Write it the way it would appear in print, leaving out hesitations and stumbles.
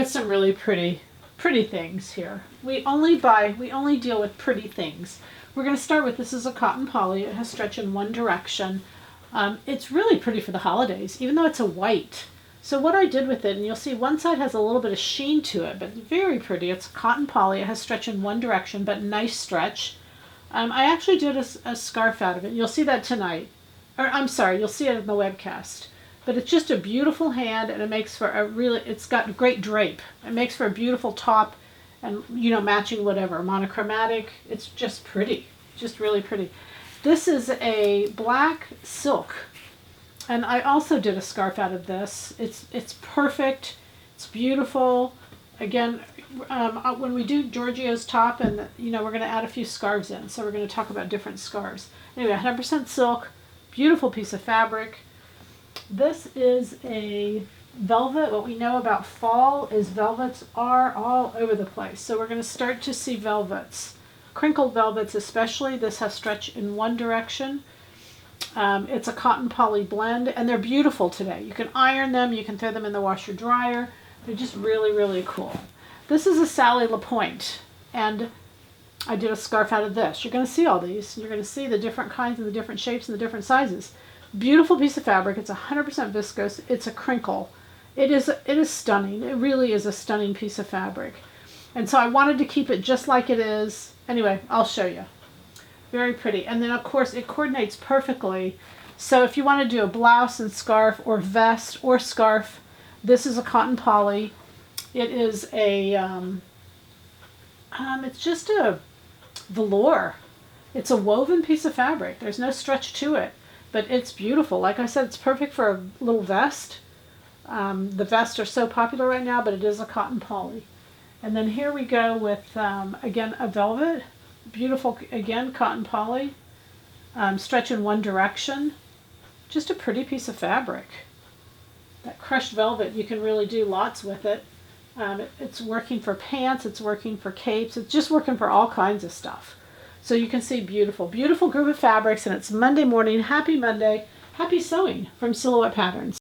some really pretty things here. We only deal with pretty things. We're going to start with, this is a cotton poly. It has stretch in one direction. It's really pretty for the holidays, even though it's a white. So what I did with it, and you'll see one side has a little bit of sheen to it, but very pretty. It's cotton poly. It has stretch in one direction, but nice stretch. I actually did a scarf out of it. You'll see that tonight. Or I'm sorry, you'll see it in the webcast. But it's just a beautiful hand, and it makes for a really, it's got great drape. It makes for a beautiful top and, you know, matching whatever, monochromatic. It's just pretty, just really pretty. This is a black silk, and I also did a scarf out of this. It's perfect. It's beautiful. Again, when we do Giorgio's top, and you know, we're going to add a few scarves in, so we're going to talk about different scarves. Anyway, 100% silk, beautiful piece of fabric. This is a velvet. What we know about fall is velvets are all over the place. So we're going to start to see velvets. Crinkled velvets especially. This has stretch in one direction. It's a cotton poly blend, and they're beautiful today. You can iron them. You can throw them in the washer dryer. They're just really, really cool. This is a Sally LaPointe, and I did a scarf out of this. You're going to see all these. You're going to see the different kinds and the different shapes and the different sizes. Beautiful piece of fabric. It's 100% viscose. It's a crinkle. It is stunning. It really is a stunning piece of fabric. And so I wanted to keep it just like it is. Anyway, I'll show you. Very pretty. And then of course it coordinates perfectly. So if you want to do a blouse and scarf or vest or scarf, this is a cotton poly. It is a, it's just a velour. It's a woven piece of fabric. There's no stretch to it. But it's beautiful. Like I said, it's perfect for a little vest. The vests are so popular right now, but it is a cotton poly. And then here we go with, again, a velvet. Beautiful, again, cotton poly. Stretch in one direction. Just a pretty piece of fabric. That crushed velvet, you can really do lots with it. It's working for pants. It's working for capes. It's just working for all kinds of stuff. So you can see beautiful, beautiful group of fabrics, and it's Monday morning. Happy Monday. Happy sewing from Silhouette Patterns.